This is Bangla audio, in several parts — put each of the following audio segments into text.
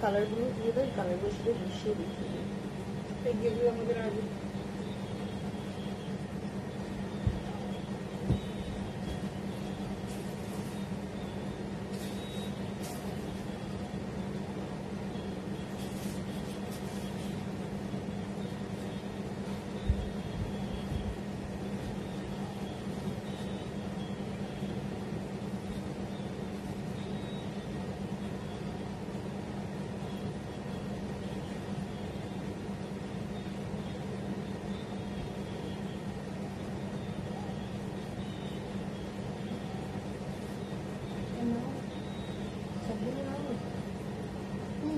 কালারগুলো দিয়ে দেয়, কালারগুলো সাথে মিশিয়ে দেখিয়ে দিই। যেগুলো আমাদের আগে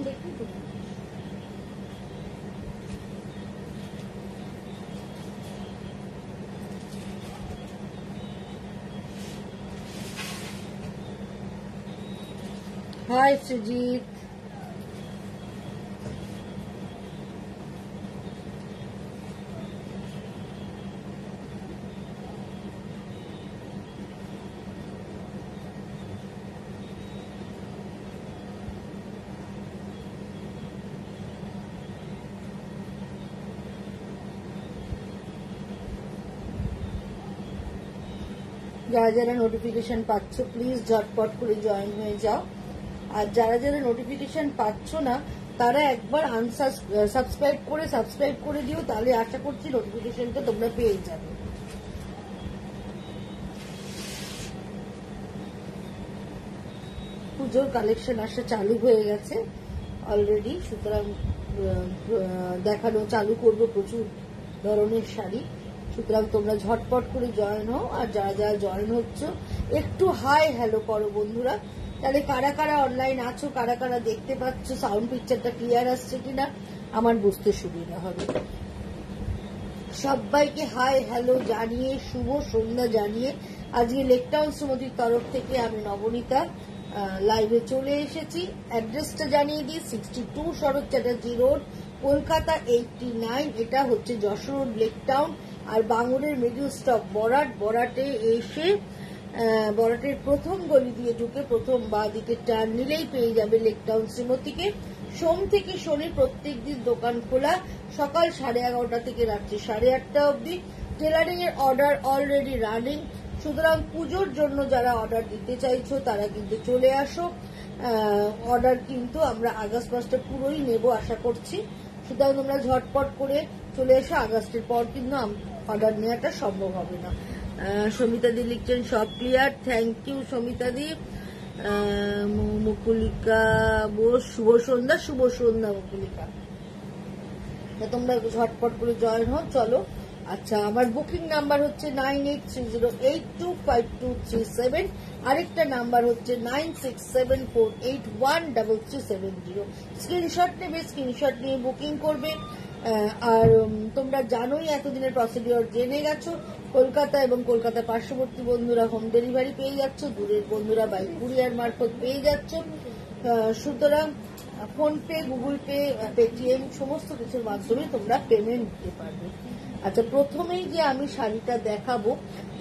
দেখি তো। হাই সুজিত, যারা যারা নোটিফিকেশন পাচ্ছ প্লিজ ঝটপট করে জয়েন হয়ে যাও। আর যারা যারা নোটিফিকেশন পাচ্ছ না তারা একবার সাবস্ক্রাইব করে দিও, তাহলে আশা করছি নোটিফিকেশনটা তোমরা পেয়ে যাবে। পুজোর কালেকশন আসা চালু হয়ে গেছে অলরেডি, সুতরাং দেখানো চালু করবো প্রচুর ধরনের শাড়ি, সুতরাং তোমরা ঝটপট করে জয়েন হও। আর যারা যারা জয়েন হচ্ছ একটু হাই হ্যালো করো বন্ধুরা, তাহলে কারা কারা অনলাইন আছো, কারা কারা দেখতে পাচ্ছ, সাউন্ড পিকচারটা ক্লিয়ার আসছে কিনা আমার বুঝতে সুবিধা হবে। সবাইকে হাই হ্যালো জানিয়ে, শুভ সন্ধ্যা জানিয়ে, আজকে লেকটাউন শ্রীমতীর তরফ থেকে আমি নবনীতা লাইভে চলে এসেছি। অ্যাড্রেসটা জানিয়ে দিই, 62 শরৎ চ্যাটার্জি রোড, কলকাতা 89। এটা হচ্ছে যশোর রোড লেকটাউন। আর বাঙুরের মিডল স্টপ বরাটে এসে বরাটের প্রথম গলি দিয়ে ঢুকে প্রথম বাঁ দিকে টার্ন নিলেই পেয়ে যাবে লেকটাউন শ্রীমতীকে। সোম থেকে শনি প্রত্যেক দিন দোকান খোলা, সকাল 11:30 থেকে রাত্রি 8:30 অবধি। টেলারিং এর অর্ডার অলরেডি রানিং, সুতরাং পুজোর জন্য যারা অর্ডার দিতে চাইছো তারা কিন্তু চলে আসো। অর্ডার কিন্তু আমরা আগস্ট মাসটা পুরোই নেব আশা করছি, সুতরাং তোমরা ঝটপট করে চলে এসো। আগস্টের পর কিন্তু অর্ডার নেওয়াটা সম্ভব হবে না। সমিতা দি লিখছেন সব ক্লিয়ার, থ্যাংক ইউ সমিতা দি। মুকুলিকা বোস শুভ সন্ধ্যা মুকুলিকা, তোমরা তোমরা ঝটপট করে জয়েন হও। চলো, আচ্ছা আমার বুকিং নাম্বার হচ্ছে 9830825237, আরেকটা নাম্বার হচ্ছে 9674813370। স্ক্রিনশট নেবে, স্ক্রিনশট নিয়ে বুকিং করবে। আর তোমরা জানোই এতদিনের প্রসিডিওর জেনে গেছো, কলকাতা এবং কলকাতার পার্শ্ববর্তী বন্ধুরা হোম ডেলিভারি পেয়ে যাচ্ছ, দূরের বন্ধুরা বাই কুরিয়ার মারফত পেয়ে যাচ্ছ। সুতরাং ফোনপে, গুগল পে, পেটিএম সমস্ত কিছুর মাধ্যমে তোমরা পেমেন্ট দিতে পারবে। আচ্ছা, প্রথমেই যে আমি শাড়িটা দেখাবো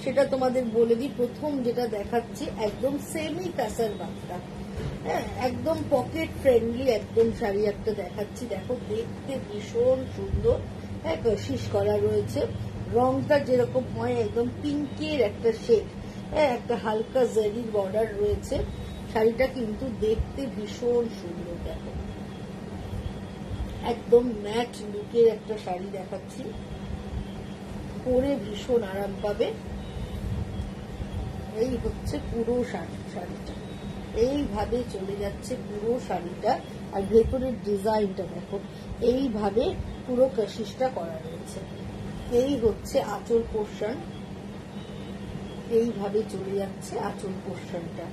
সেটা তোমাদের বলে দিই। প্রথম যেটা দেখাচ্ছি একদম সেমি কাসার বার্তা, হ্যাঁ একদম পকেট ফ্রেন্ডলি একদম শাড়ি একটা দেখাচ্ছি। দেখো দেখতে ভীষণ সুন্দর, হ্যাঁ কশিশ করা রয়েছে, রংটা যেরকম হয় একদম পিঙ্কের একটা শেড, হ্যাঁ একটা হালকা জারির বর্ডার রয়েছে। শাড়িটা কিন্তু দেখতে ভীষণ সুন্দর, দেখো একদম ম্যাট লুকের একটা শাড়ি দেখাচ্ছি, পরে ভীষণ আরাম পাবে। এই হচ্ছে পুরো শাড়িটা, এইভাবে চলে যাচ্ছে পুরো শাড়িটা। আর ভেতরের ডিজাইনটা দেখো, এইভাবে পুরো কাশিসটা করা রয়েছে। এই হচ্ছে আঁচল পোর্শন, এইভাবে চলে যাচ্ছে আঁচল পোর্শনটা।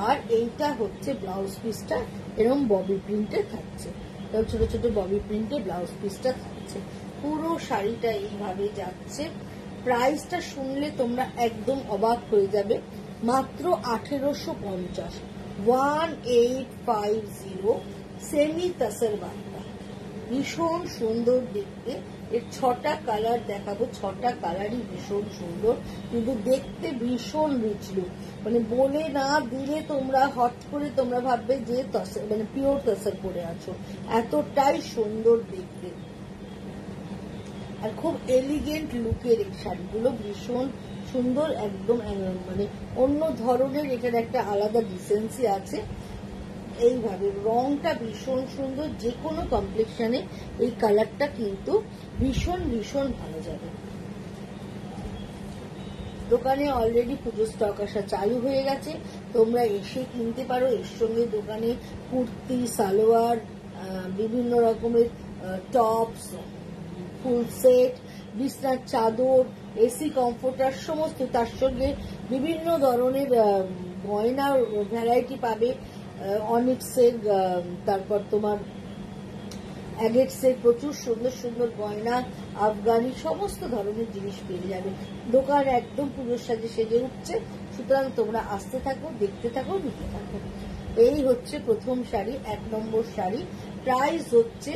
আর এইটা হচ্ছে ব্লাউজ পিসটা, এরকম ববি প্রিন্টে থাকছে, ছোট ছোট ববি প্রিন্টে ব্লাউজ পিসটা থাকছে। পুরো শাড়িটা এইভাবে যাচ্ছে। প্রাইসটা শুনলে তোমরা একদম অবাক হয়ে যাবে, মাত্র 1850, 1850 সেমি তাসের বার্তা, ভীষণ সুন্দর দেখতে। এর 6টা কালার দেখাবো, 6টা কালারই ভীষণ সুন্দর, কিন্তু দেখতে ভীষণ রিচ লুক। মানে বলে না দিলে তোমরা হট করে তোমরা ভাববে যে মানে পিওর তসর পরে আছো, এতটাই সুন্দর দেখতে। আর খুব এলিগেন্ট লুকের এই শাড়িগুলো, ভীষণ সুন্দর, একদম মানে অন্য ধরনের, এটার একটা আলাদা ডিসেন্সি আছে। এইভাবে রংটা ভীষণ সুন্দর, যে কোনো কমপ্লেকশনে এই কালারটা কিন্তু ভীষণ ভীষণ ভালো যাবে। দোকানে অলরেডি পুজো স্টক আসা চালু হয়ে গেছে, তোমরা এসে কিনতে পারো। এর সঙ্গে দোকানে কুর্তি, সালোয়ার, বিভিন্ন রকমের টপস, ফুল সেট, বিছনার চাদর, এসি কমফোর্টার সমস্ত, তার সঙ্গে বিভিন্ন ধরনের গয়নার ভ্যারাইটি পাবে। অনিক্সের, তারপর তোমার অ্যাগেটসের প্রচুর সুন্দর সুন্দর গয়না, আফগানি, সমস্ত ধরনের জিনিস পেয়ে যাবে। দোকান একদম পুজোর সাজে সেজে উঠছে, সুতরাং তোমরা আসতে থাকো, দেখতে থাকো, নিতে থাকো। এই হচ্ছে প্রথম শাড়ি, 1 নম্বর শাড়ি। প্রাইস হচ্ছে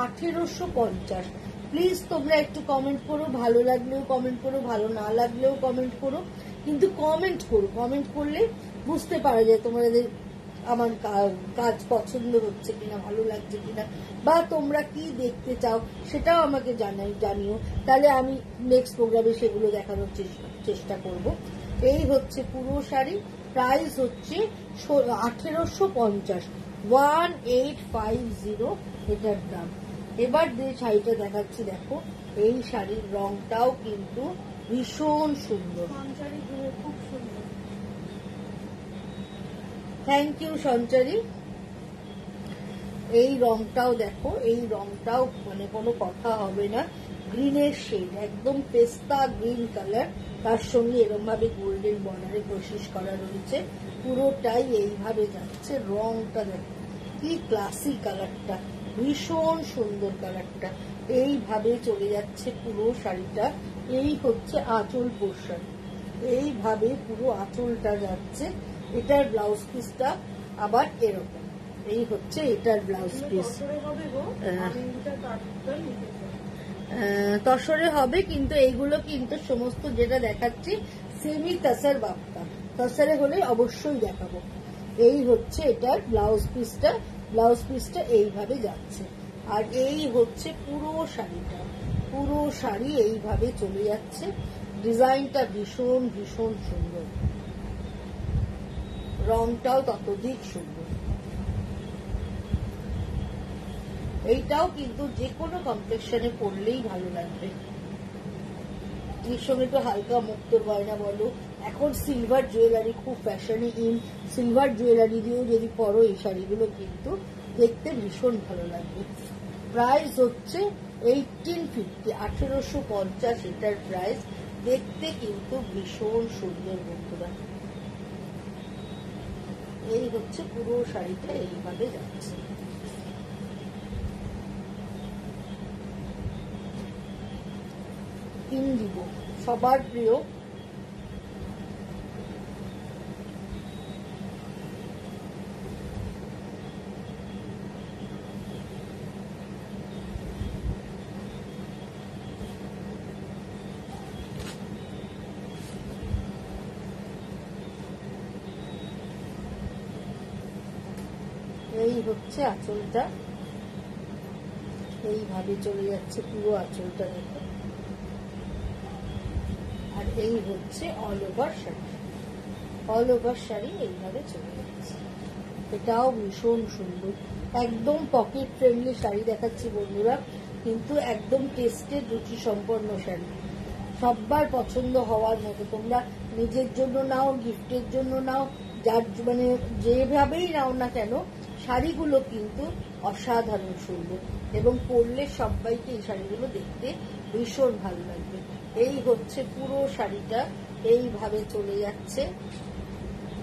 1850। প্লিজ তোমরা একটু কমেন্ট করো, ভালো লাগলেও কমেন্ট করো, ভালো না লাগলেও কমেন্ট করো, কিন্তু কমেন্ট করো। কমেন্ট করলে বুঝতে পারা যায় তোমাদের আমার কাজ পছন্দ হচ্ছে কিনা, ভালো লাগছে কিনা, বা তোমরা কি দেখতে চাও সেটাও আমাকে জানিও, তাহলে আমি নেক্সট প্রোগ্রামে সেগুলো দেখানোর চেষ্টা করব। এই হচ্ছে পুরো শাড়ি, প্রাইস হচ্ছে 1850, 1850 এটার দাম। এবার যে শাড়িটা দেখাচ্ছি, দেখো এই শাড়ির রংটাও কিন্তু ভীষণ সুন্দর। খুব সুন্দর। থ্যাংক ইউ সঞ্চারী। এই রংটাও দেখো, এই রংটাও মানে কোনো কথা হবে না। গ্রিনের শেড, একদম পেস্তা গ্রিন কালার, তার সঙ্গে এরকম ভাবে গোল্ডেন বর্ডারে কোশিশ করা রয়েছে, পুরোটাই এইভাবে যাচ্ছে। রংটা দেখো কি ক্লাসি কালারটা, ভীষণ সুন্দর কালারটা। এইভাবে চলে যাচ্ছে পুরো শাড়িটা। এই হচ্ছে আঁচল পোর্শন, এইভাবে পুরো আঁচলটা যাচ্ছে। এটার ব্লাউজ পিসটা আবার এরকম, এই হচ্ছে এটার ব্লাউজ পিস। তসরে হবে, কিন্তু এইগুলো কিন্তু সমস্ত যেটা দেখাচ্ছি সেমি তসর বাপ্তা, তসরে হলে অবশ্যই দেখাবো। এই হচ্ছে এটার ব্লাউজ পিসটা, ব্লাউজ পিসটা এইভাবে যাচ্ছে। আর এই হচ্ছে পুরো শাড়িটা, পুরো শাড়ি এইভাবে চলে যাচ্ছে। ডিজাইনটা ভীষণ ভীষণ সুন্দর, রংটাও ততোধিক সুন্দর। এইটাও কিন্তু যে কোনো কমপ্লেকশনে পরলেই ভালো লাগবে। এর সঙ্গে একটু হালকা মুক্ত গয়না বলো, এখন সিলভার জুয়েলারি খুব ফ্যাশনে ইন, সিলভার জুয়েলারি দিয়েও যদি পরো এই শাড়িগুলো কিন্তু দেখতে ভীষণ ভালো লাগবে। প্রাইস হচ্ছে 1850, 1850 এটার প্রাইস। দেখতে কিন্তু ভীষণ সুন্দর বন্ধুরা। এই হচ্ছে পুরো শাড়িটা, এইভাবে যাচ্ছে। ইন্ডিগো সবার প্রিয়, এই হচ্ছে আঁচলটা, এইভাবে চলে যাচ্ছে পুরো আঁচলটা দেখো। আর এই হচ্ছে all over sari, all over sari এইভাবে চলে যাচ্ছে। এটাও ভীষণ সুন্দর, একদম পকেট ফ্রেন্ডলি শাড়ি দেখাচ্ছি বন্ধুরা, কিন্তু একদম টেস্টেড, রুচি সম্পন্ন শাড়ি, সবার পছন্দ হওয়ার মতো। তোমরা নিজের জন্য নাও, গিফটের জন্য নাও, যার মানে যেভাবেই নাও না কেন, শাড়িগুলো কিন্তু অসাধারণ সুন্দর, এবং পরলে সবাইকে এই শাড়িগুলো দেখতে ভীষণ ভালো লাগবে। এই হচ্ছে পুরো শাড়িটা, এইভাবে চলে যাচ্ছে।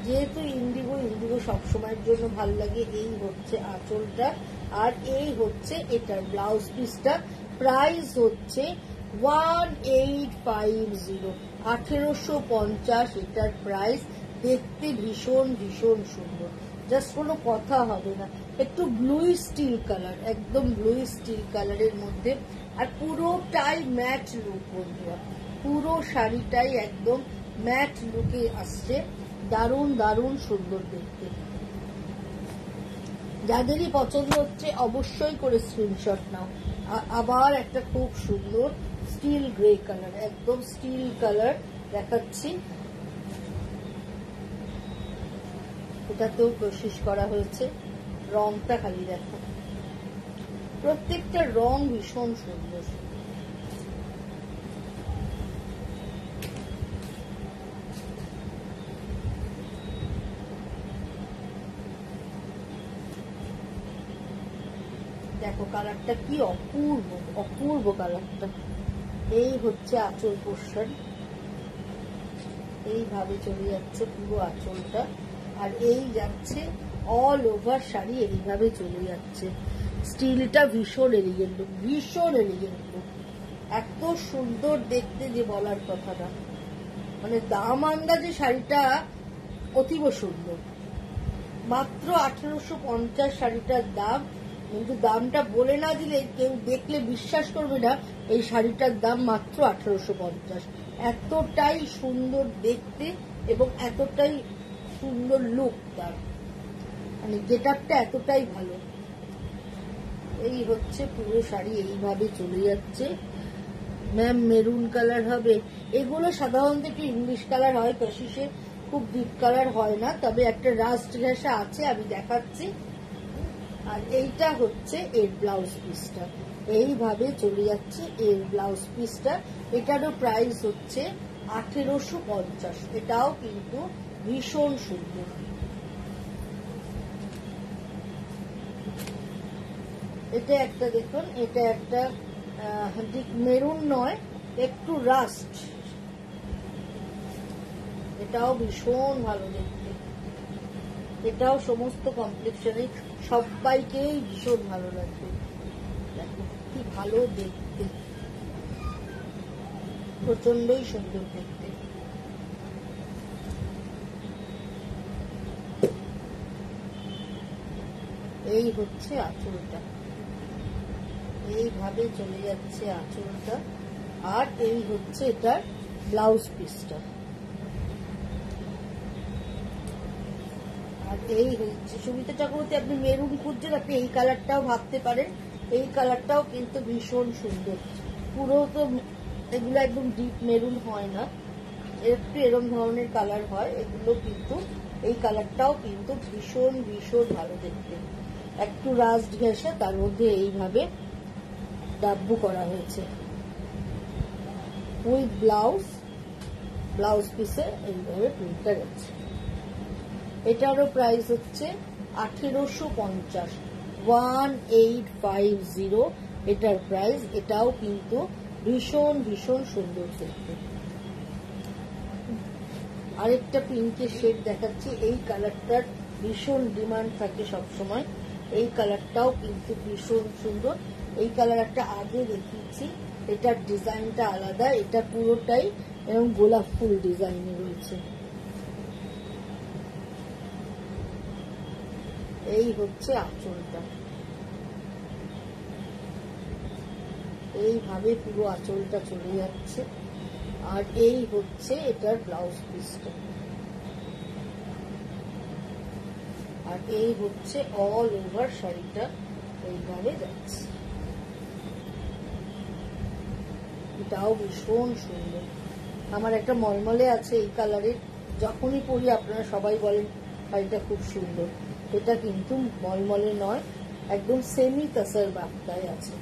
যেহেতু ইন্ডিগো, ইন্ডিগো সবসময়ের জন্য ভালো লাগে। এই হচ্ছে আঁচলটা, আর এই হচ্ছে এটার ব্লাউজ পিসটা। প্রাইস হচ্ছে 1850, 1850 এটার প্রাইস। দেখতে ভীষণ ভীষণ সুন্দর, জাস্ট কোনো কথা হবে না। একটু ব্লু স্টিল কালার, একদম ব্লু স্টিল কালারের মধ্যে, আর পুরোটাই ম্যাট লুক বন্ধুরা, পুরো শাড়িটাই একদম ম্যাট লুকে আসছে। দারুণ দারুণ সুন্দর দেখতে। যাদেরই পছন্দ হচ্ছে অবশ্যই করে স্ক্রিনশট নাও। আবার একটা খুব সুন্দর স্টিল গ্রে কালার, একদম স্টিল কালার দেখাচ্ছি। এটাতেও কোশিশ করা হয়েছে, রংটা খালি দেখো, প্রত্যেকটা রং ভীষণ সুন্দর। দেখো কালারটা কি অপূর্ব, অপূর্ব কালারটা। এই হচ্ছে আঁচল পোর্শন, এইভাবে চলে যাচ্ছে পুরো আঁচলটা, আর এই যাচ্ছে অল ওভার শাড়ি, এইভাবে চলে যাচ্ছে। স্টিলটা ভীষণ এলিগেন্ট, ভীষণ এলিগেন্ট, এত সুন্দর দেখতে যে বলার কথা না। মানে দাম আন্দাজে শাড়িটা অতীব সুন্দর। মাত্র 1850 শাড়িটার দাম, কিন্তু দামটা বলে না দিলে কেউ দেখলে বিশ্বাস করবে না এই শাড়িটার দাম মাত্র 1850। এতটাই সুন্দর দেখতে এবং এতটাই সুন্দর লুক তার, মানে গেটআপটা এতটাই ভালো। এই হচ্ছে পুরো শাড়ি, এইভাবে চলে যাচ্ছে। ম্যাম মেরুন কালার হবে, এগুলো সাধারণত একটু ইংলিশ কালার হয়, কশিসে খুব ডিপ কালার হয় না, তবে একটা রাস্ট ঘেঁষা আছে, আমি দেখাচ্ছি। আর এইটা হচ্ছে এর ব্লাউজ পিসটা, এইভাবে চলে যাচ্ছে এর ব্লাউজ পিসটা। এটারও প্রাইস হচ্ছে 1850। এটাও কিন্তু ভীষণ সুন্দর। এটা একটা দেখুন, এটা একটা মেরুন নয়, একটু রাস্ট, এটাও ভীষণ ভালো দেখতে। এটাও সমস্ত কমপ্লেক্সনে সবাইকেই ভীষণ ভালো লাগবে। দেখো কি ভালো দেখতে, প্রচন্ডই সুন্দর দেখতে। এই হচ্ছে আঁচলটা, এইভাবে চলে যাচ্ছে আঁচলটা, আর এই হচ্ছে এটার ব্লাউজ পিসটা। আর এই হচ্ছে সুমিতা চক্রবর্তী, আপনি মেরুন খুঁজছেন, আপনি এই কালারটাও ভাবতে পারেন। এই কালারটাও কিন্তু ভীষণ সুন্দর। পুরো তো এগুলো একদম ডিপ মেরুন হয় না, একটু এরকম ধরনের কালার হয় এগুলো, কিন্তু এই কালারটাও কিন্তু ভীষণ ভীষণ ভালো দেখতে। একটু রাস্ট ঘেঁষে তার মধ্যে এইভাবে ডাব্বু করা হয়েছে উইথ ব্লাউজ পিসে এইভাবে প্রিন্টটা গেছে। এটারও প্রাইস হচ্ছে 1850, 1850 এটার প্রাইস। এটাও কিন্তু ভীষণ ভীষণ সুন্দর দেখতে। আরেকটা পিঙ্কের শেড দেখাচ্ছি, এই কালারটার ভীষণ ডিমান্ড থাকে সবসময়। এই কালারটাও কিন্তু ভীষণ সুন্দর। এই কালার একটা আগে দেখিয়েছি, এটার ডিজাইনটা আলাদা, এটা পুরোটাই এবং গোলাপ ফুল ডিজাইনে রয়েছে। এই হচ্ছে আঁচলটা, এইভাবে পুরো আঁচলটা চলে যাচ্ছে। আর এই হচ্ছে এটার ব্লাউজ পিসটা, আর এই হচ্ছে অল ওভার শাড়িটা এইভাবে যাচ্ছে। এটাও ভীষণ সুন্দর। আমার একটা মলমলে আছে এই কালারের, যখনই পরি আপনারা সবাই বলেন শাড়িটা খুব সুন্দর। এটা কিন্তু মলমলে নয়, একদম সেমি তাসার বার্তায় আছে।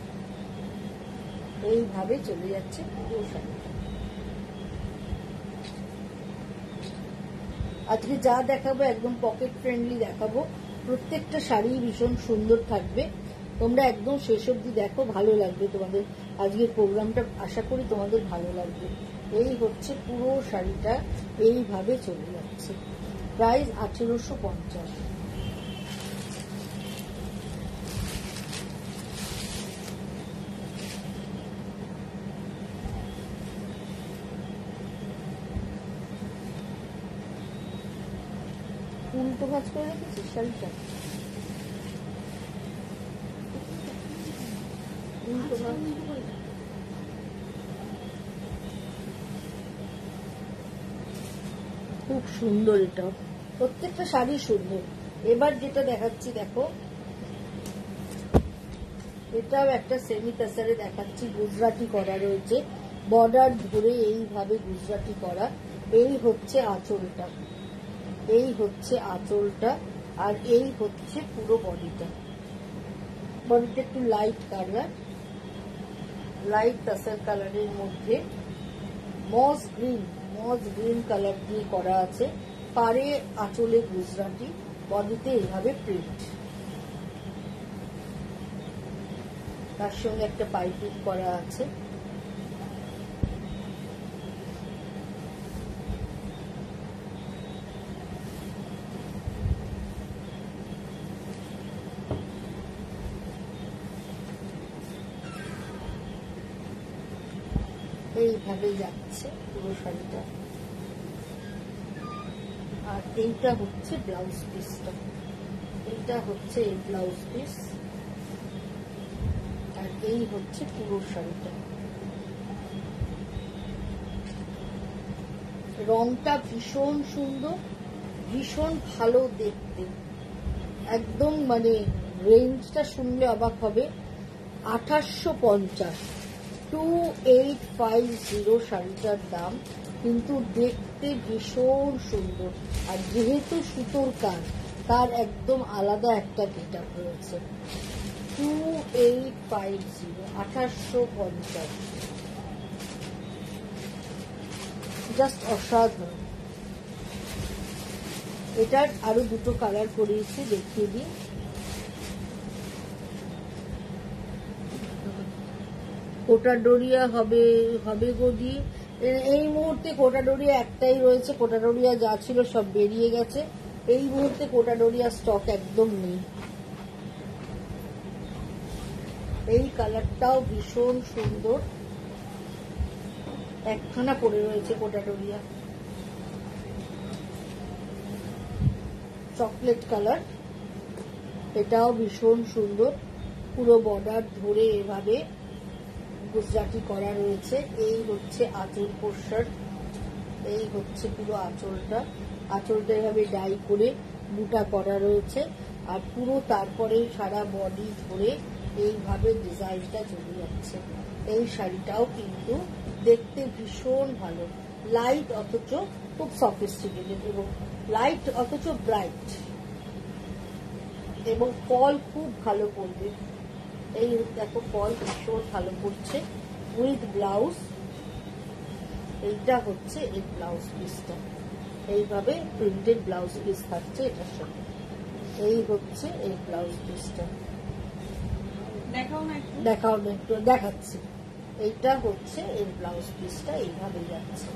এইভাবে চলে যাচ্ছে পুরো শাড়িটা। আজকে যা দেখাবো একদম পকেট ফ্রেন্ডলি দেখাবো, প্রত্যেকটা শাড়ি ভীষণ সুন্দর থাকবে। তোমরা একদম শেষ অবধি দেখো, ভালো লাগবে তোমাদের। আজকের প্রোগ্রামটা আশা করি তোমাদের ভালো লাগবে। এই হচ্ছে পুরো শাড়িটা, এইভাবে চলে যাচ্ছে। প্রাইস 1850। উল্টো ভাঁজ করে রেখেছিস শাড়িটা? উল্টো ভাঁজ। খুব সুন্দর, এটা প্রত্যেকটা শাড়ি সুন্দর। এবার যেটা দেখাচ্ছি দেখো, এটাও একটা সেমি তাসারে দেখাচ্ছি, গুজরাটি করা রয়েছে, বর্ডার ধরে এইভাবে গুজরাটি করা। এই হচ্ছে আঁচলটা, এই হচ্ছে আঁচলটা, আর এই হচ্ছে পুরো বডিটা। বডিটা একটু লাইট কালার, লাইট তাসার কালারের মধ্যে মস গ্রিন কালার দিয়ে করা আছে। পারে আঁচলে গুজরাটি, বডিতে এইভাবে প্রিন্ট, তার সঙ্গে একটা পাইপিং করা আছে। এইভাবে যাচ্ছে পুরো শাড়িটা। আর এইটা হচ্ছে ব্লাউজ পিসটা, এইটা হচ্ছে এই ব্লাউজ পিস, আর এই হচ্ছে পুরো শাড়িটা। রংটা ভীষণ সুন্দর, ভীষণ ভালো দেখতে, একদম মানে রেঞ্জটা শুনলে অবাক হবে। 2850, 2850 শাড়িটার দাম, কিন্তু দেখতে ভীষণ সুন্দর। আর যেহেতু সুতোর কাজ, তার একদম আলাদা একটা গেটআপ রয়েছে। 2850, 2850, জাস্ট অসাধারণ। এটার আরো দুটো কালার করিয়েছি, দেখিয়ে দিই। কোটা ডোরিয়া হবে গদি। এই মুহূর্তে কোটা ডোরিয়া একটাই রয়েছে, কোটা ডোরিয়া যা ছিল সব বেরিয়ে গেছে। এই মুহূর্তে কোটা ডোরিয়া স্টক একদম নেই। এই কালারটাও ভীষণ সুন্দর, একখানা পড়ে রয়েছে কোটা ডোরিয়া, চকলেট কালার। এটাও ভীষণ সুন্দর, পুরো বর্ডার ধরে এভাবে গুজরাটি করা রয়েছে। এই হচ্ছে আঁচল পোর্শন, এই হচ্ছে পুরো আঁচলটা। আঁচলটা এভাবে ডাই করে বুটা করা রয়েছে, আর পুরো তারপরে সারা বডি ধরে এইভাবে ডিজাইনটা চলে যাচ্ছে। এই শাড়িটাও কিন্তু দেখতে ভীষণ ভালো, লাইট অথচ খুব সফিস্টিকেটেড, এবং লাইট অথচ ব্রাইট, এবং ফল খুব ভালো পড়বে। এই দেখো ফল ভীষণ ভালো পড়ছে উইথ ব্লাউজ। এইটা হচ্ছে এই ব্লাউজ পিসটা, এইভাবে প্রিন্টেড ব্লাউজ পিস থাকছে এটার সাথে। এই হচ্ছে এই ব্লাউজ পিসটা, দেখাও না একটু, দেখাচ্ছি। এইটা হচ্ছে এই ব্লাউজ পিসটা, এইভাবে যাচ্ছে।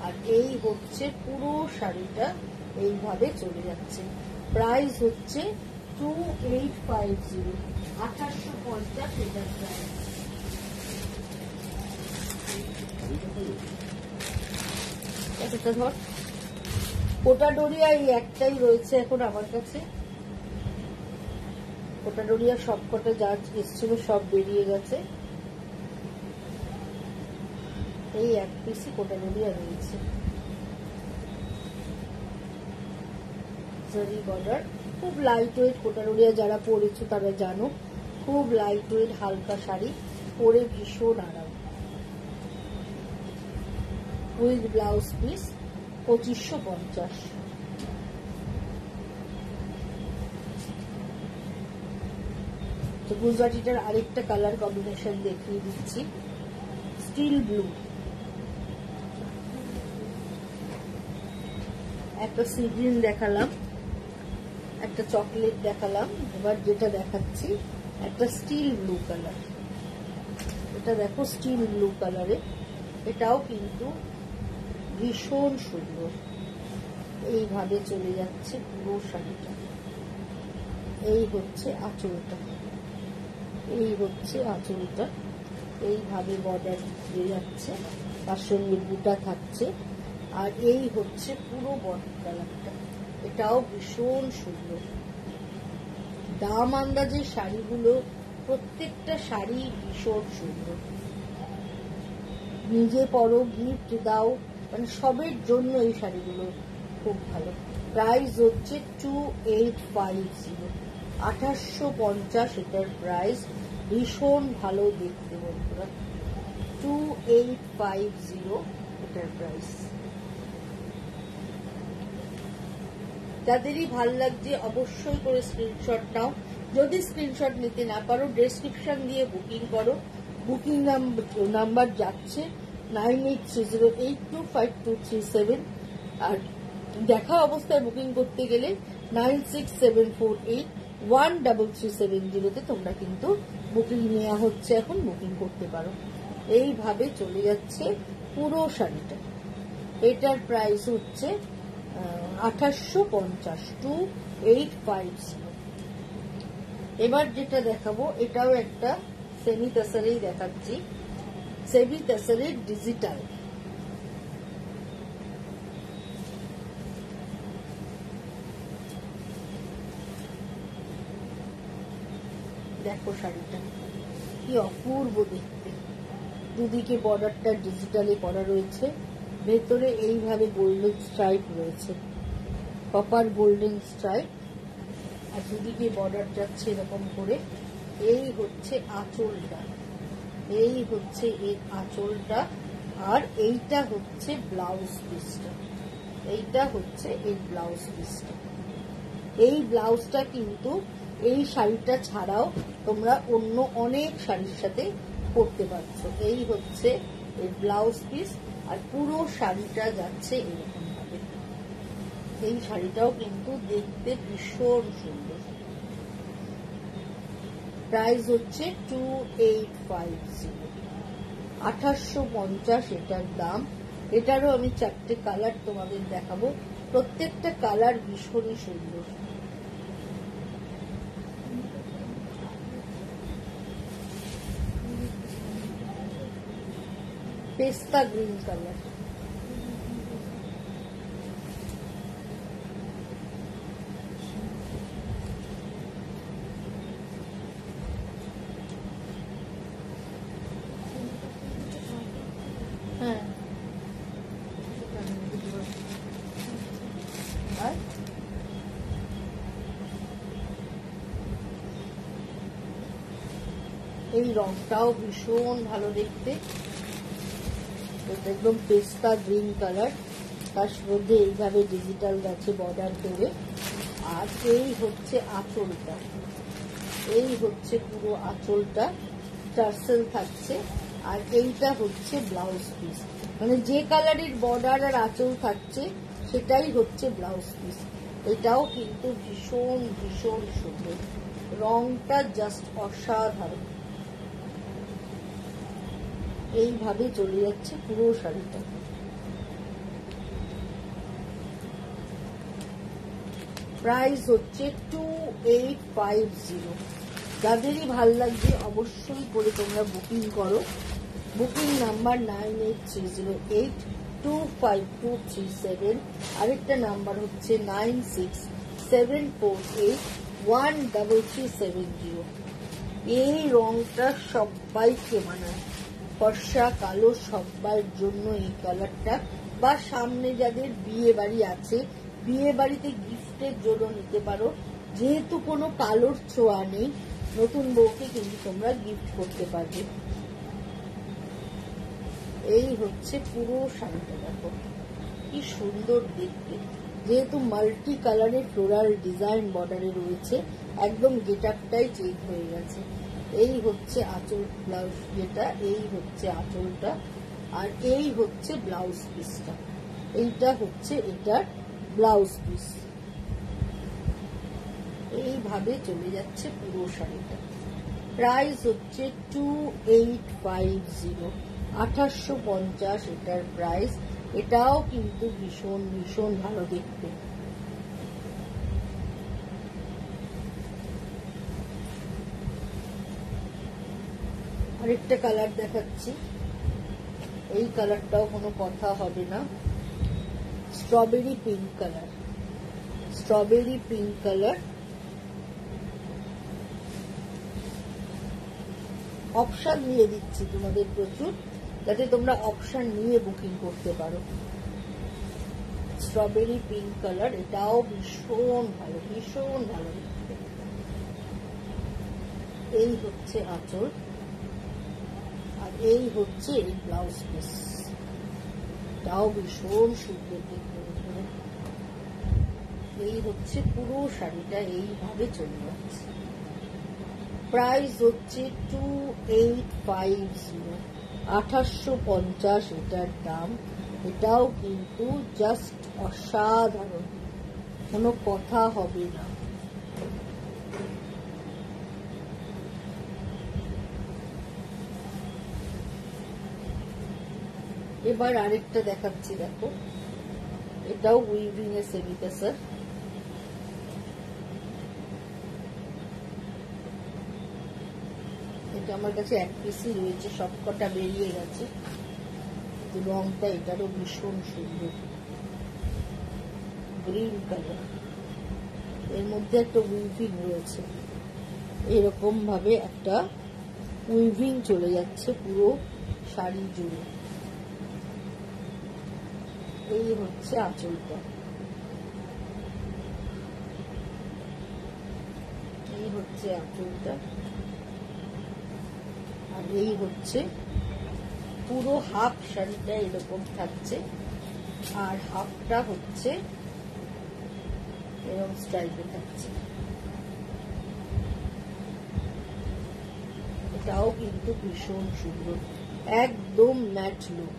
আর এই হচ্ছে পুরো শাড়িটা, এইভাবে চলে যাচ্ছে। প্রাইস হচ্ছে 2850, 2850 এটার প্রাইস। এটা ধর, কোটা ডোরিয়া এই একটাই রয়েছে এখন আমার কাছে। কোটা ডোরিয়া সবকটা যা এসেছিল সব বেরিয়ে গেছে, এই এক পিসই কোটা ডোরিয়া রয়েছে। জারি বর্ডার, খুব লাইট ওয়েট। কোটা ডোরিয়া যারা পরেছো তারা জানো, খুব লাইট ওয়েট হালকা শাড়ি, পরে ভীষণ আরাম। With blouse piece 2550। তো গুজরাটিটার আরেকটা কালার কম্বিনেশন দেখিয়ে দিচ্ছি, স্টিল ব্লু। একটা সি গ্রিন দেখালাম, একটা চকলেট দেখালাম, এবার যেটা দেখাচ্ছি একটা স্টিল ব্লু কালার। এটা দেখো স্টিল ব্লু কালারে, এটাও কিন্তু ভীষণ সুন্দর। এইভাবে চলে যাচ্ছে পুরো শাড়িটা। এই হচ্ছে আঁচলটা, এই হচ্ছে আঁচলটা, এইভাবে বর্ডার দিয়ে যাচ্ছে, তার সঙ্গে বুটা থাকছে। আর এই হচ্ছে পুরো বডি কালারটা, এটাও ভীষণ সুন্দর। দাম আন্দাজে শাড়িগুলো, প্রত্যেকটা শাড়ি ভীষণ সুন্দর। নিজে পরো, গিফট দাও, মানে সবের জন্য এই শাড়িগুলো খুব ভালো। প্রাইস হচ্ছে 2850, 2850 এটার প্রাইস। ভীষণ ভালো দেখতে বন্ধুরা, 2850 এটার প্রাইস। যাদেরই ভাল লাগছে অবশ্যই করে স্ক্রিনশট নাও। যদি স্ক্রিনশট নিতে না পারো, ডেসক্রিপশন দিয়ে বুকিং করো। বুকিং নাম্বার যাচ্ছে 9830825237, আর দেখা অবস্থায় বুকিং করতে গেলে 9674813370 তোমরা কিন্তু বুকিং নেওয়া হচ্ছে, এখন বুকিং করতে পারো। এইভাবে চলে যাচ্ছে পুরো শাড়িটা। এটার প্রাইস হচ্ছে 2850, 2850। এবার যেটা দেখাবো এটাও একটা সেমি তাসারেই দেখাচ্ছি, সেমি তাসারের ডিজিটাল। দেখো শাড়িটা কি অপূর্ব দেখতে, দুদিকে বর্ডারটা ডিজিটালে করা রয়েছে, ভেতরে এইভাবে গোল্ডেন স্ট্রাইপ রয়েছে, কপার গোল্ডেন স্ট্রাইপ, আর দুদিকে বর্ডার যাচ্ছে এরকম করে। এই হচ্ছে আঁচলটা, এই হচ্ছে এর আঁচলটা, আর এইটা হচ্ছে ব্লাউজ পিসটা, এইটা হচ্ছে এর ব্লাউজ পিসটা। এই ব্লাউজটা কিন্তু এই শাড়িটা ছাড়াও তোমরা অন্য অনেক শাড়ির সাথে পরতে পারছো। এই হচ্ছে এর ব্লাউজ পিস, আর পুরো শাড়িটা যাচ্ছে এরকম ভাবে। এই শাড়িটাও কিন্তু দেখতে ভীষণ সুন্দর। প্রাইস হচ্ছে 2850, 2850 এটার দাম। এটারও আমি 4টে কালার তোমাদের দেখাবো, প্রত্যেকটা কালার ভীষণই সুন্দর। পেস্তা গ্রিন কালার, হ্যাঁ। আর এই রংটাও ভীষণ ভালো দেখতে, একদম পেস্তা গ্রিন কালার, তার মধ্যে এইভাবে ডিজিটাল গাছে বর্ডার করে। আর এই হচ্ছে আঁচলটা, এই হচ্ছে পুরো আঁচলটা, টার্সেল থাকছে। আর এইটা হচ্ছে ব্লাউজ পিস, মানে যে কালারের বর্ডার আর আঁচল থাকছে সেটাই হচ্ছে ব্লাউজ পিস। এটাও কিন্তু ভীষণ ভীষণ সুন্দর, রংটা জাস্ট অসাধারণ। এইভাবে চলে যাচ্ছে পুরো শাড়িটা। প্রাইস হচ্ছে 2850। যাদেরই ভাল লাগছে অবশ্যই করে তোমরা বুকিং করো। বুকিং নাম্বার 9830825237, আরেকটা নাম্বার হচ্ছে 9674813370। এই রংটা সবাইকে মানায়, ফর্সা কালো সবার জন্য এই কালারটা। বা সামনে যাদের বিয়ে বাড়ি আছে, বিয়ে বাড়িতে গিফটের জন্য নিতে পারো, যেহেতু কোনো কালোর ছোঁয়া নেই, নতুন বউকে কিন্তু তোমরা গিফট করতে পারবে। এই হচ্ছে পুরো শাড়িটা, দেখো কি সুন্দর দেখতে। যেহেতু মাল্টি কালারের ফ্লোরাল ডিজাইন বর্ডারে রয়েছে, একদম গেটআপটাই চেঞ্জ হয়ে গেছে। এই হচ্ছে আঁচল, ব্লাউজ যেটা, এই হচ্ছে আঁচলটা, আর এই হচ্ছে ব্লাউজ পিসটা। এইটা হচ্ছে এটার ব্লাউজ পিস। এইভাবে চলে যাচ্ছে পুরো শাড়িটা। প্রাইস হচ্ছে 2850, 2850 এটার প্রাইস। এটাও কিন্তু ভীষণ ভীষণ ভালো দেখতে। আরেকটা কালার দেখাচ্ছি, এই কালারটাও কোনো কথা হবে না, strawberry pink colour. Strawberry pink colour. Option দিয়ে দিচ্ছি তোমাদের প্রচুর, যাতে তোমরা অপশন নিয়ে বুকিং করতে পারো। স্ট্রবেরি পিঙ্ক কালার, এটাও ভীষণ ভালো, ভীষণ ভালো দেখতে। এই হচ্ছে আঁচল, আর এই হচ্ছে এই ব্লাউজ পিস, এটাও ভীষণ সুন্দর দেখতে। এই হচ্ছে পুরো শাড়িটা, এইভাবে চলে যাচ্ছে। প্রাইস হচ্ছে 2850, 2850 এটার দাম। এটাও কিন্তু জাস্ট অসাধারণ, কোনো কথা হবে না। এবার আরেকটা দেখাচ্ছি, দেখো এটাও উইভিং এর সেমি কাসার। এটা আমার কাছে এক পিসই রয়েছে, সবকটা বেরিয়ে গেছে। রংটা এটারও ভীষণ সুন্দর, গ্রিন কালার, এর মধ্যে একটা উইভিং রয়েছে। এরকম ভাবে একটা উইভিং চলে যাচ্ছে পুরো শাড়ি জুড়ে। এই হচ্ছে আঁচলটা, এই হচ্ছে আঁচলটা, আর এই হচ্ছে পুরো হাফ শাড়িটা এরকম থাকছে, আর হাফটা হচ্ছে এরকম স্টাইলে থাকছে। এটাও কিন্তু ভীষণ সুন্দর, একদম ম্যাট লুক,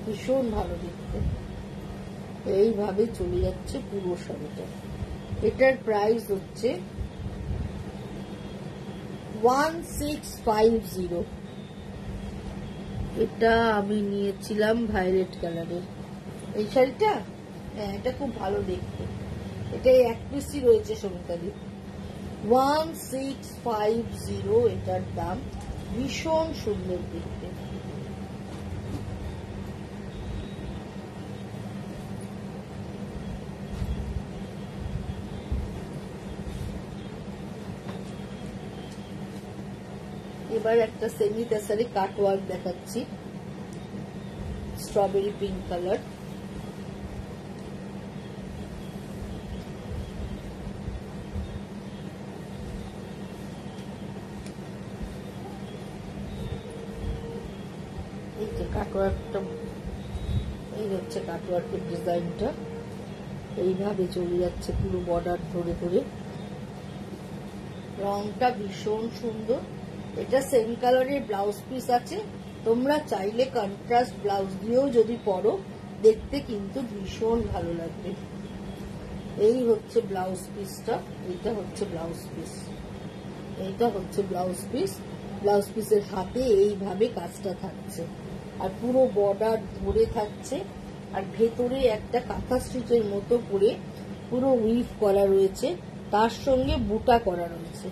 ভীষণ ভালো দেখতে। এইভাবে চলে যাচ্ছে পুরো শাড়িটা। এটার প্রাইস হচ্ছে 1650। এটা আমি নিয়েছিলাম ভায়োলেট কালারের এই শাড়িটা। হ্যাঁ, এটা খুব ভালো দেখতে। এটা এক পিসই রয়েছে সঙ্গীতাদি। 1650 এটার দাম, ভীষণ সুন্দর দেখতে। এবার একটা সেমি তাসারি কাটওয়ার্ক দেখাচ্ছি, স্ট্রবেরি পিঙ্ক কালার। এই যে কাটওয়ার্কটা, এই হচ্ছে কাটওয়ার্কের ডিজাইনটা, এইভাবে চলে যাচ্ছে পুরো বর্ডার ধরে ধরে। রংটা ভীষণ সুন্দর। এটা সেমি কালারের ব্লাউজ পিস আছে, তোমরা চাইলে কন্ট্রাস্ট ব্লাউজ দিয়েও যদি পরো দেখতে কিন্তু ভীষণ ভালো লাগবে। এই হচ্ছে ব্লাউজ পিসটা, এইটা হচ্ছে ব্লাউজ পিস, এইটা হচ্ছে ব্লাউজ পিস। ব্লাউজ পিসের হাতে এইভাবে কাজটা থাকছে, আর পুরো বর্ডার ধরে থাকছে, আর ভেতরে একটা কাঁথা স্টিচের মতো করে পুরো উইভ করা রয়েছে, তার সঙ্গে বুটা করা রয়েছে,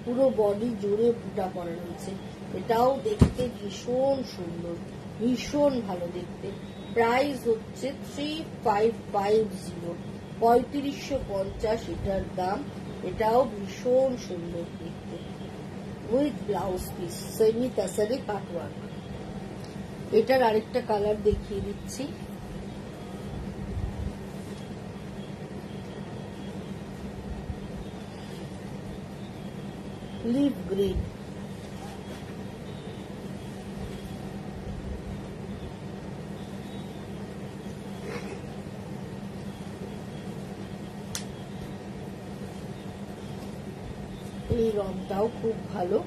পুরো বডি জুড়ে বুটা করা রয়েছে। এটাও দেখতে ভীষণ সুন্দর, ভীষণ ভালো দেখতে। প্রাইস হচ্ছে 3550, 3550 এটার দাম। এটাও ভীষণ সুন্দর দেখতে, with blouse piece, semi tussar cutwork. এটার আরেকটা কালার দেখিয়ে দিচ্ছি, লিভ গ্রিন। এই রংটাও খুব ভালো।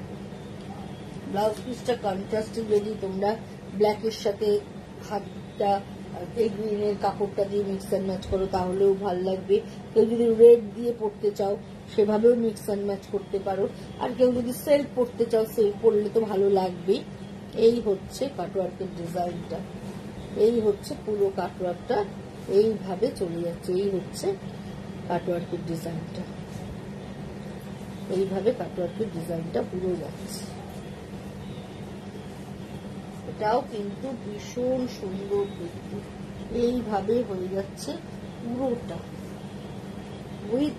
ব্লাউজ পিসটা কন্ট্রাস্টে যদি তোমরা ব্ল্যাকের সাথে হাতটা এই গ্রিনের কাপড়টা দিয়ে মিক্স অ্যান্ড ম্যাচ করো তাহলেও ভালো লাগবে। কেউ যদি রেড দিয়ে পরতে চাও সেভাবেও মিক্স অ্যান্ড ম্যাচ করতে পারো, আর কেউ যদি সেলফ পরতে চাও সেলফ পরলে তো ভালো লাগবে। এই হচ্ছে কাটওয়ার্কের ডিজাইনটা, এই হচ্ছে পুরো কাটওয়ার্কটা, এইভাবে চলে যাচ্ছে। এই হচ্ছে কাটওয়ার্কের ডিজাইনটা, এইভাবে কাটওয়ার্কের ডিজাইনটা পুরো যাচ্ছে। এটাও কিন্তু ভীষণ সুন্দর দেখতে, এইভাবে হয়ে যাচ্ছে পুরোটা। উইথ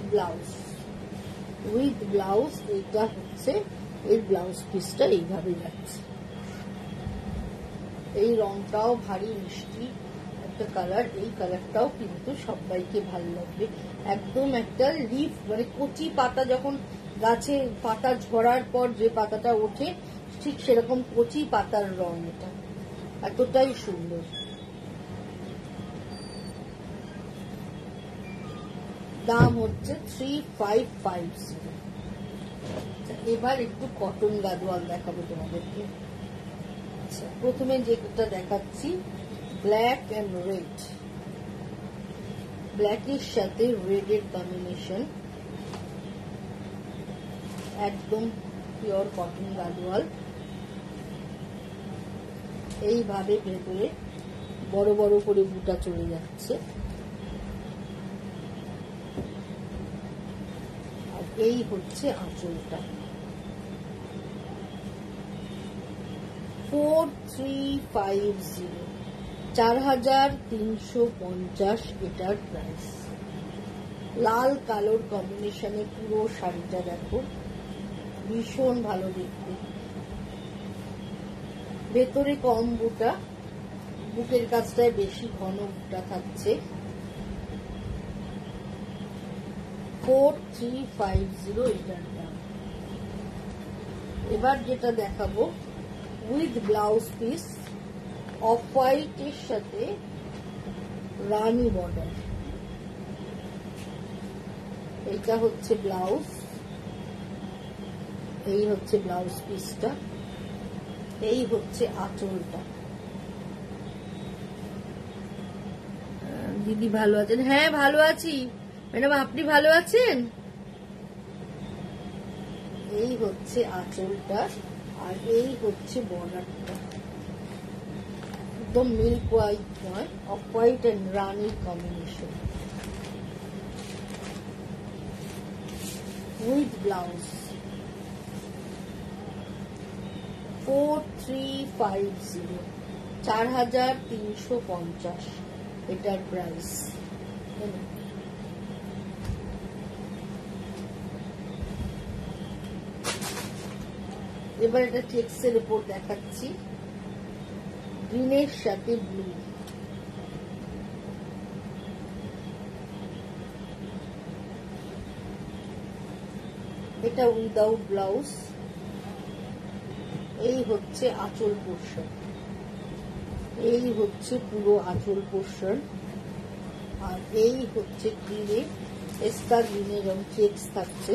ব্লাউজ এইটা হচ্ছে এই ব্লাউজ পিসটা এইভাবে যাচ্ছে। এই রংটাও ভারী মিষ্টি একটা কালার, এই কালারটাও কিন্তু সবাইকে ভালো লাগবে। একদম একটা লিফ মানে কচি পাতা, যখন গাছে পাতা ঝরার পর যে পাতাটা ওঠে ঠিক সেরকম কচি পাতার রং, এটা এতটাই সুন্দর। দাম হচ্ছে 3550। এবার একটু কটন গাদোয়াল দেখাবো তোমাদেরকে। আচ্ছা, প্রথমে যেটা দেখাচ্ছি ব্ল্যাক এন্ড রেড, ব্ল্যাকের সাথে রেডের কম্বিনেশন, একদম পিওর কটন গাদোয়াল। এইভাবে ভেতরে বড় বড় করে বুটা চলে যাচ্ছে, আর এই হচ্ছে আঁচলটা। 4350, 4350 এটার প্রাইস। লাল কালোর কম্বিনেশনে পুরো শাড়িটা দেখো, ভীষণ ভালো দেখতে। ভেতরে কম বুটা, বুকের কাছটায় বেশি ঘন বুটা থাকছে। 4350 এটার দাম। এবার যেটা দেখাবো with blouse piece, off white এর সাথে রানী বর্ডার। এটা হচ্ছে ব্লাউজ, এই হচ্ছে ব্লাউজ পিসটা, এই হচ্ছে আঁচলটা। দিদি ভালো আছেন? হ্যাঁ ভালো আছি ম্যাডাম, আপনি ভালো আছেন? এই হচ্ছে আঁচলটা, আর এই হচ্ছে বর্ডারটা। একদম মিল্ক হোয়াইট নয়, অফ হোয়াইট এন্ড রানির কম্বিনেশন উইথ ব্লাউজ। 4350, 4350 এটার প্রাইস। এবার এটা চেক্সের উপর দেখাচ্ছি, গ্রিনের সাথে ব্লু। এটা উইদাউট ব্লাউজ। এই হচ্ছে আঁচল পোর্শন, এই হচ্ছে পুরো আঁচল পোর্শন, আর এই হচ্ছে গ্রিনে, এস্কা গ্রিনের রং চেক্স থাকছে,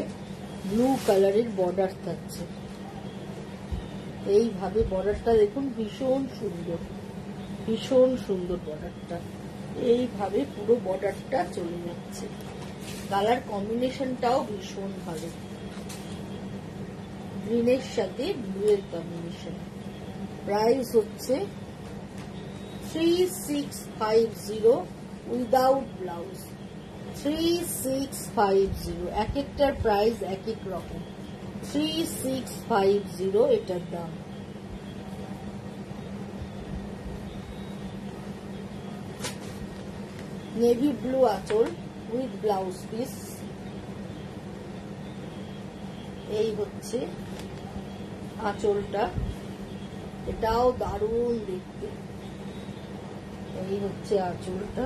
ব্লু কালারের বর্ডার থাকছে। এইভাবে বর্ডারটা দেখুন, ভীষণ সুন্দর, ভীষণ সুন্দর বর্ডারটা। এইভাবে পুরো বর্ডারটা চলে যাচ্ছে। কালার কম্বিনেশনটাও ভীষণ ভালো, গ্রিনের সাথে ব্লু এর কম্বিনেশন। প্রাইস হচ্ছে 3650 উইদাউট ব্লাউজ। 3650, এক একটার প্রাইস এক এক রকম। 3650 এটার দাম। নেভি ব্লু আঁচল উইথ ব্লাউজ পিস। এই হচ্ছে আঁচলটা, এটাও দারুণ দেখতে। এই হচ্ছে আঁচলটা,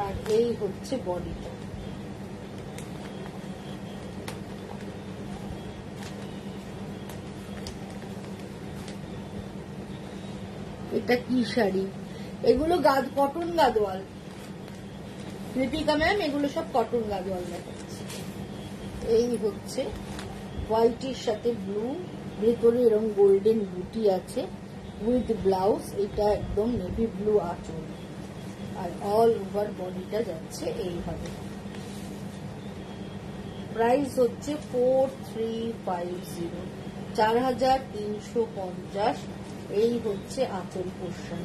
আর এই হচ্ছে বডিটা। এটা কি শাড়ি? এগুলো কটন গাদোয়াল লিপিকা ম্যাম, এগুলো সব কটন গাদোয়াল দেখাচ্ছে। এই হচ্ছে হোয়াইটের সাথে ব্লু, ভেতরে এরকম গোল্ডেন বুটি আছে উইথ ব্লাউজ। এটা একদম নেভি ব্লু আঁচল, আর অল ওভার বডিটা যাচ্ছে এইভাবে। প্রাইস হচ্ছে 4350, 4350। এই হচ্ছে আঁচল পোর্শন।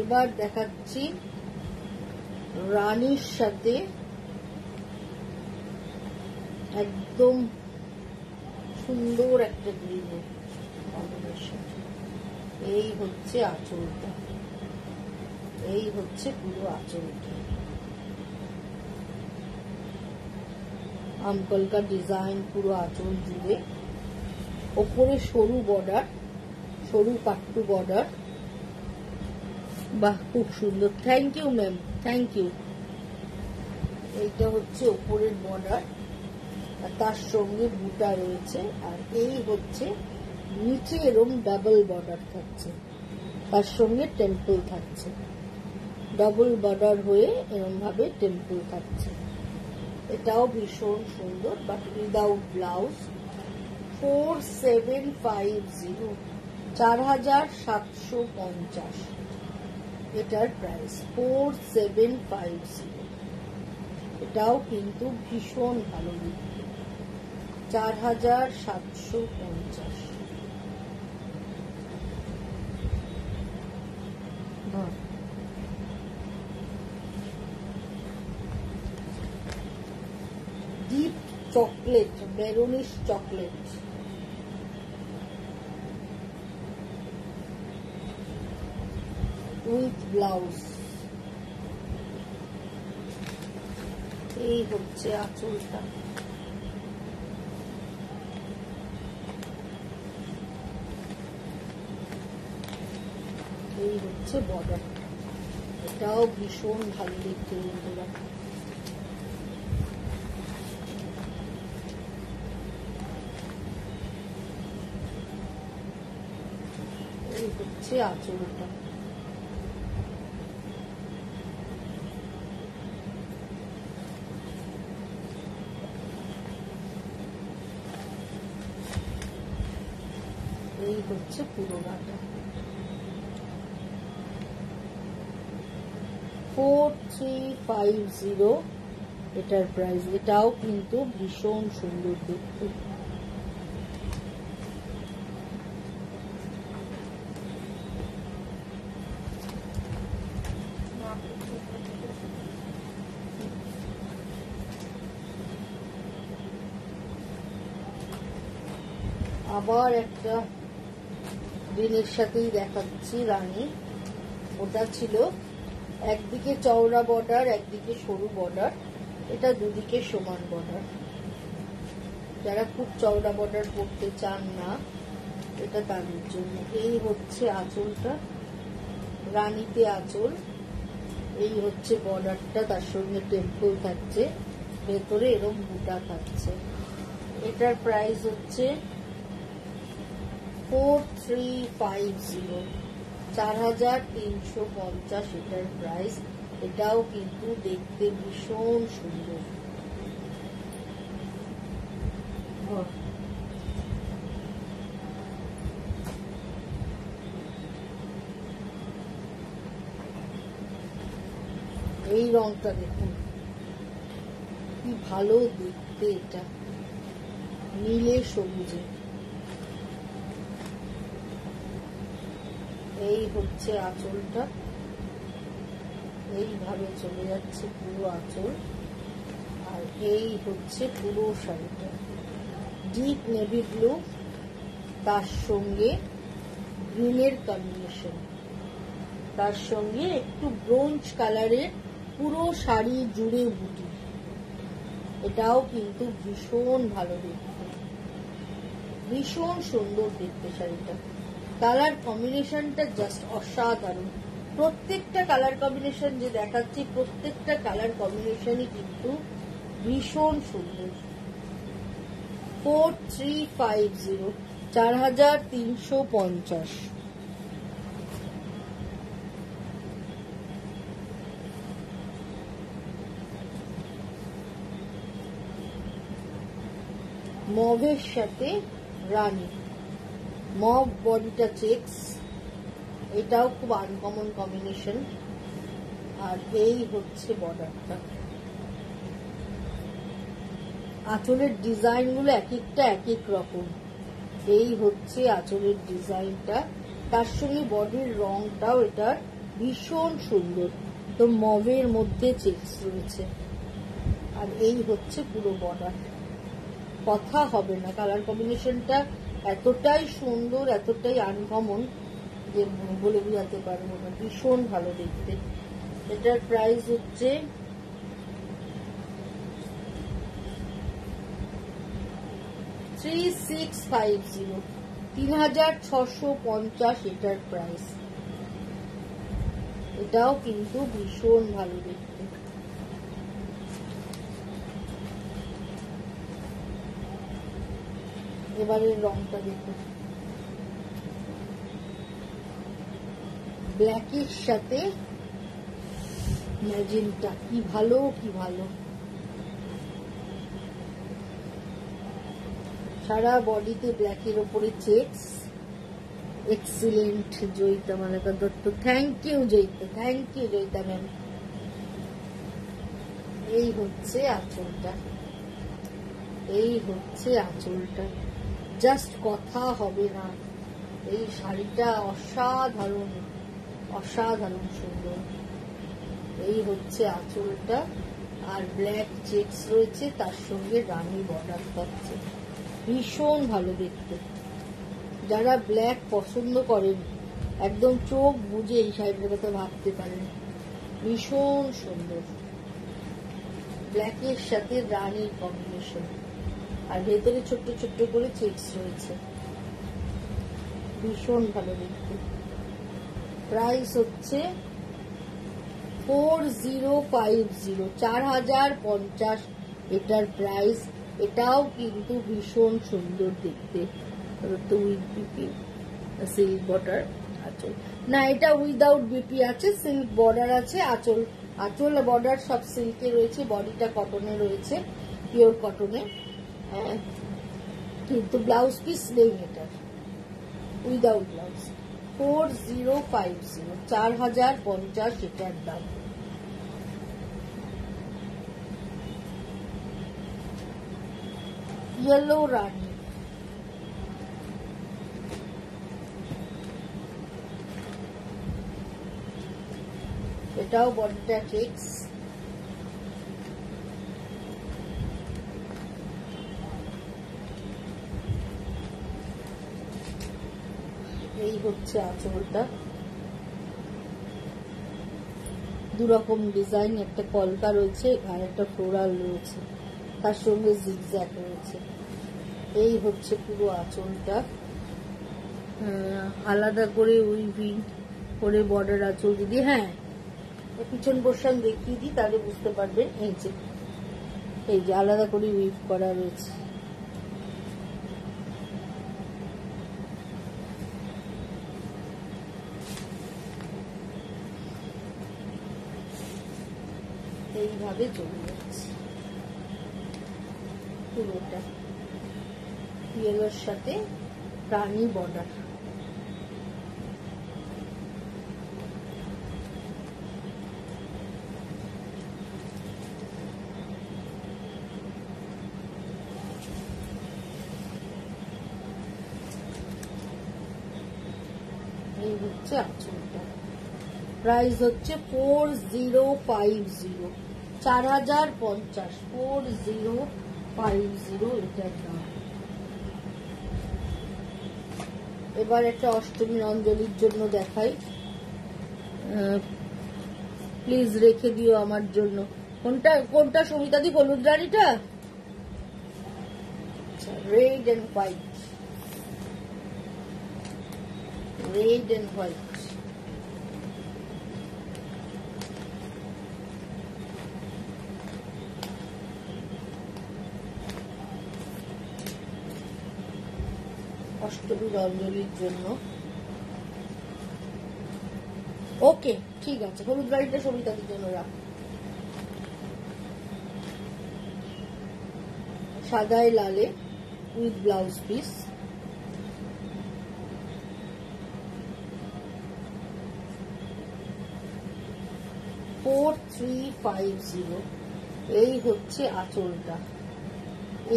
এবার দেখাচ্ছি রানীর সাথে একদম সুন্দর একটা গ্রিনের কম্বিনেশন। এই হচ্ছে আঁচলটা, এই হচ্ছে পুরো আঁচলটা। আমকলকা ডিজাইন পুরো আঁচল জুড়ে, ওপরে সরু বর্ডার, সরু পাট্টু বর্ডার। বাহ, খুব সুন্দর। Thank you ma'am, thank you. এইটা হচ্ছে ওপরের বর্ডার, আর তার সঙ্গে বুটা রয়েছে। আর এই হচ্ছে নিচে এরম ডাবল বর্ডার থাকছে, তার সঙ্গে টেম্পল থাকছে। ডাবল বর্ডার হয়ে এরম ভাবে টেম্পল থাকছে। এটাও ভীষণ সুন্দর, বাট উইদাউট ব্লাউজ। 4750, 4750 এটার প্রাইস। 4750। এটাও কিন্তু ভীষণ ভালো দেখতে। 4750। Deep chocolate, maroonish chocolate. With blouse. এই হচ্ছে আঁচলটা। এই হচ্ছে বর্ডার। এটাও ভীষণ ভালো দেখতে বন্ধুরা। এই হচ্ছে আঁচলটা। এই হচ্ছে পুরোটা। 4350 এটার প্রাইস। এটাও কিন্তু ভীষণ সুন্দর দেখতে। আবার একটা গ্রিনের সাথেই দেখাচ্ছি রানী। ওটা ছিল একদিকে চওড়া বর্ডার, একদিকে সরু বর্ডার। এটা দুদিকে সমান বর্ডার। যারা খুব চওড়া বর্ডার পড়তে চান না, এটা তাদের জন্য। এই হচ্ছে আঁচলটা, রানীতে আঁচল। এই হচ্ছে বর্ডারটা, তার সঙ্গে টেম্পল থাকছে, ভেতরে এরকম বুটা থাকছে। এটার প্রাইস হচ্ছে 4350, 4350 এটার প্রাইস। এটাও কিন্তু দেখতে ভীষণ সুন্দর। এই রংটা দেখুন কি ভালো দেখতে, এটা নীলে সবুজে। এই হচ্ছে আঁচলটা, এইভাবে চলে যাচ্ছে পুরো আঁচল। আর এই হচ্ছে পুরো শাড়িটা, ডিপ নেভি ব্লু, তার সঙ্গে গ্রিনের কম্বিনেশন, তার সঙ্গে একটু ব্রোঞ্জ কালারের পুরো শাড়ি জুড়ে বুটি। এটাও কিন্তু ভীষণ ভালো দেখতে, ভীষণ সুন্দর দেখতে শাড়িটা। কালার কম্বিনেশনটা জাস্ট অসাধারণ। প্রত্যেকটা কালার কম্বিনেশন যে দেখাচ্ছি, প্রত্যেকটা কালার কম্বিনেশনই কিন্তু ভীষণ সুন্দর। 4350, 4350। মভের সাথে রানী, মভ বডিটা চেক্স, এটাও খুব আনকমন কম্বিনেশন। আর এই হচ্ছে বর্ডারটা। আঁচলের ডিজাইন গুলো এক একটা এক এক রকম। এই হচ্ছে আঁচলের ডিজাইনটা, তার সঙ্গে বডির রংটাও এটার ভীষণ সুন্দর। তো মভের মধ্যে চেক্স রয়েছে। আর এই হচ্ছে পুরো বর্ডার। কথা হবে না। কালার কম্বিনেশনটা এতটাই সুন্দর, এতটাই আনকমন যে বলে বোঝাতে পারবো না, ভীষণ ভালো দেখতে। এটার প্রাইস হচ্ছে 3650, 3650 এটার প্রাইস। এটাও কিন্তু ভীষণ ভালো দেখতে। এবারের রংটা দেখুন, ব্ল্যাকের সাথে ম্যাজেন্টা, কি ভালো কি ভালো। সারা বডিতে ব্ল্যাকের ওপরে checks, excellent Joyita Malaka Dutta, thank you Joyita, thank you Joyita ma'am. এই হচ্ছে আঁচলটা, এই হচ্ছে আঁচলটা, জাস্ট কথা হবে না। এই শাড়িটা অসাধারণ, অসাধারণ সুন্দর। এই হচ্ছে আঁচলটা, আর ব্ল্যাক চেকস রয়েছে, তার সঙ্গে রানী বর্ডার পাচ্ছে, ভীষণ ভালো দেখতে। যারা ব্ল্যাক পছন্দ করেন একদম চোখ বুজে এই শাড়িটার কথা ভাবতে পারেন, ভীষণ সুন্দর। ব্ল্যাকের সাথে রানীর কম্বিনেশন, আর ভেতরে ছোট্ট ছোট্ট করে চেকস রয়েছে, ভীষণ ভালো দেখতে। প্রাইস হচ্ছে 4050, 4050 এটার প্রাইস। এটাও কিন্তু ভীষণ সুন্দর দেখতে। তো উইথ বিপি সিল্ক বর্ডার আঁচল, না এটা উইদাউট বিপি আছে, সিল্ক বর্ডার আছে। আঁচল, আঁচল বর্ডার সব সিল্কে রয়েছে, বডিটা কটনে রয়েছে, পিওর কটনে, কিন্তু ব্লাউজ পিস নেই এটার, উইদাউট ব্লাউজ। 4050, 4050 এটার দাম। ইয়েলো রানী, এটাও বডিটা চেকস, এই হচ্ছে আঁচলটা। দুরকম ডিজাইন, একটা কলকা রয়েছে আর একটা ফ্লোরাল রয়েছে, তার সঙ্গে জিগজ্যাগ রয়েছে। এই হচ্ছে পুরো আঁচলটা, আলাদা করে উইভিং করে বর্ডার আঁচল যদি, হ্যাঁ পিছন পোর্শন দেখিয়ে দিই তাহলে বুঝতে পারবেন। এই যে আলাদা করে উইভ করা রয়েছে। এইভাবে চলে যাচ্ছে পুরোটা, ইয়েলোর সাথে রানী বর্ডার। এই হচ্ছে আঁচলটা। প্রাইস হচ্ছে 4050, 4050, 4050 এটার দাম। এবার একটা অষ্টমীর অঞ্জলির জন্য দেখাই, প্লিজ রেখে দিও আমার জন্য। কোনটা কোনটা সবিতাদি, হলুদ রানীটা, red and white, red and white. অষ্টমীর অঞ্জলির জন্য। ওকে ঠিক আছে, হলুদ গাড়িটা সবিতাদের জন্য রাখ। সাদায় লালে উইথ ব্লাউজ পিস, $4350। এই হচ্ছে আঁচলটা,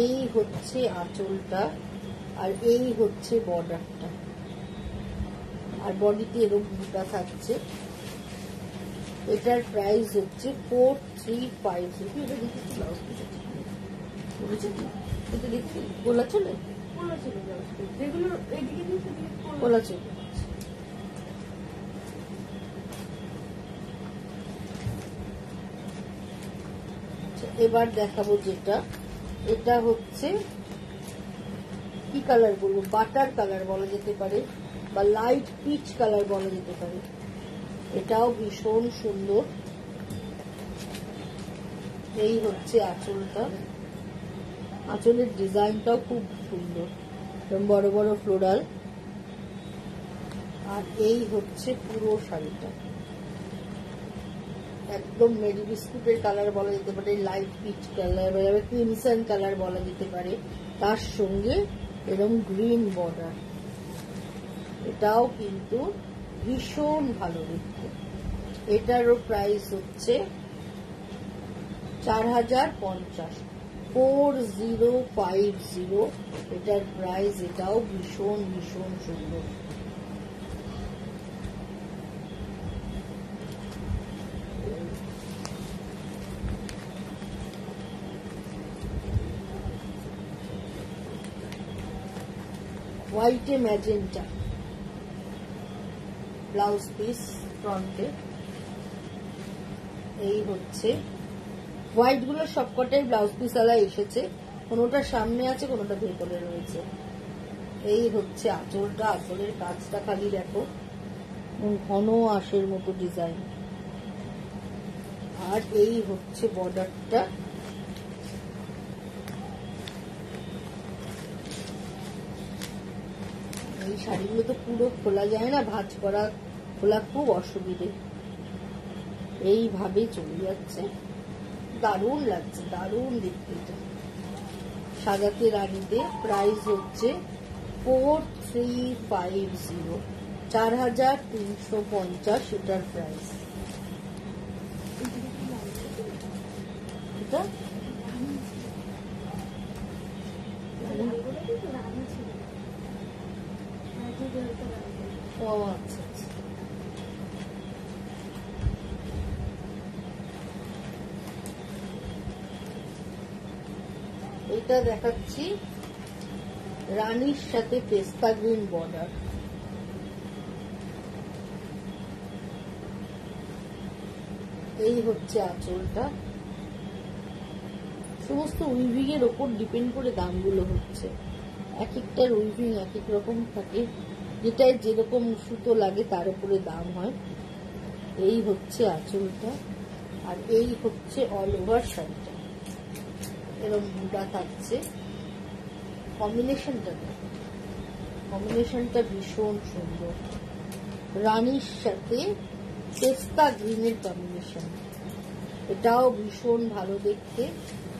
এই হচ্ছে আঁচলটা, আর এই হচ্ছে বর্ডারটা, আর বডিতে এরকম বুটা থাকছে। এটার প্রাইস হচ্ছে 4350। বুঝেছি কি এটা দেখছি গোলা চলে পোলা চলে ব্লাউজ পিস যেগুলো এইদিকে দিয়ে সেদিকে গোলা চলে। এবার দেখাবো যেটা, এটা হচ্ছে কি কালার বলবো, বাটার কালার বলা যেতে পারে বা লাইট পিচ কালার বলা যেতে পারে। এটাও ভীষণ সুন্দর। এই হচ্ছে আঁচলটা, আঁচলের ডিজাইনটাও খুব সুন্দর, বড় বড় ফ্লোরাল। আর এই হচ্ছে পুরো শাড়িটা, একদম মেরি বিস্কুটের কালার বলা যেতে পারে, light peach colour, crimson colour বলা যেতে পারে, তার সঙ্গে এরকম গ্রিন বর্ডার। এটাও কিন্তু ভীষণ ভালো দেখতে। এটারও প্রাইস হচ্ছে 4050, 4050 এটার প্রাইস। এটাও ভীষণ ভীষণ সুন্দর। হোয়াইটে ম্যাজেন্টা ব্লাউজ পিস ফ্রন্টে। এই হচ্ছে হোয়াইট গুলো সবকটাই ব্লাউজ পিস আলা এসেছে, কোনোটা সামনে আছে কোনোটা ভেতরে রয়েছে। এই হচ্ছে আঁচলটা, আঁচলের কাজটা খালি দেখো, ঘন আঁশের মতো ডিজাইন। আর এই হচ্ছে বর্ডারটা। এই শাড়িগুলো তো পুরো খোলা যায় না, ভাঁজ করা খোলা খুব অসুবিধে। এইভাবে চলে যাচ্ছে, দারুণ লাগছে, দারুণ দেখতে। এটা সাজাতে রানীতে প্রাইস হচ্ছে 4350, 4350 এটার প্রাইস। এটা ও আচ্ছা আচ্ছা। এটা দেখাচ্ছি রানীর সাথে পেস্তা গ্রিন বর্ডার। এই হচ্ছে আঁচলটা। সমস্ত উইভিং এর ওপর ডিপেন্ড করে দামগুলো হচ্ছে, এক একটার উইভিং এক এক রকম থাকে, যেটাই যেরকম সুতো লাগে তার উপরে দাম হয়। এই হচ্ছে আঁচলটা। আর এই হচ্ছে অল ওভার শাড়িটা, এরকম বুটা থাকছে। কম্বিনেশনটা ভীষণ সুন্দর, রানীর সাথে পেস্তা গ্রিনের কম্বিনেশন। এটাও ভীষণ ভালো দেখতে।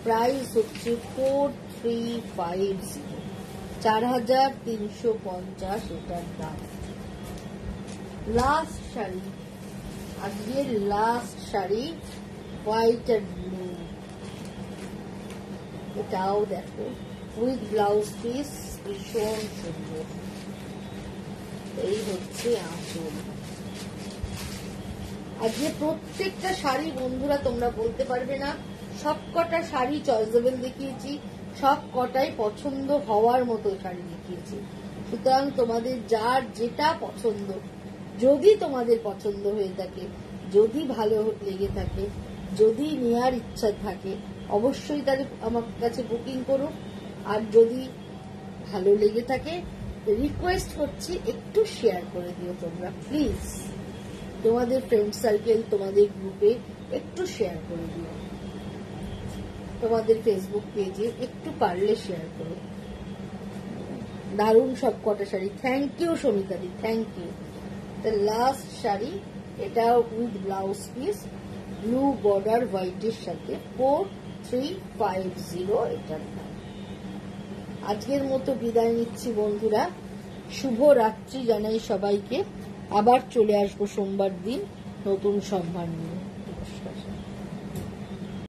প্রাইস হচ্ছে 4350, 4350 এটার দাম। লাস্ট শাড়ি, আজকের লাস্ট শাড়ি, হোয়াইট আর ব্লু। এটাও দেখো উইথ ব্লাউজ পিস, ভীষণ সুন্দর। এই হচ্ছে আঁচল। আজকে প্রত্যেকটা শাড়ি বন্ধুরা তোমরা বলতে পারবে না, সবকটা শাড়ি চয়েসেবল দেখিয়েছি, সব কটাই পছন্দ হওয়ার মতো শাড়ি দেখিয়েছি। সুতরাং তোমাদের যার যেটা পছন্দ, যদি তোমাদের পছন্দ হয়ে থাকে, যদি ভালো লেগে থাকে, যদি নেওয়ার ইচ্ছা থাকে, অবশ্যই তাহলে আমার কাছে বুকিং করো। আর যদি ভালো লেগে থাকে, রিকোয়েস্ট করছি একটু শেয়ার করে দিও তোমরা প্লিজ। তোমাদের ফ্রেন্ড সার্কেল, তোমাদের গ্রুপে একটু শেয়ার করে দিও, তোমাদের ফেসবুক পেজে একটু পারলে শেয়ার করো। দারুণ সব কটা শাড়ি। থ্যাংক ইউ সমিতাদি, thank you. The last sari, এটা with blouse piece, blue border হোয়াইটের সাথে, 4350 এটার দাম। আজকের মতো বিদায় নিচ্ছি বন্ধুরা, শুভ রাত্রি জানাই সবাইকে। আবার চলে আসবো সোমবার দিন নতুন সম্ভার নিয়ে।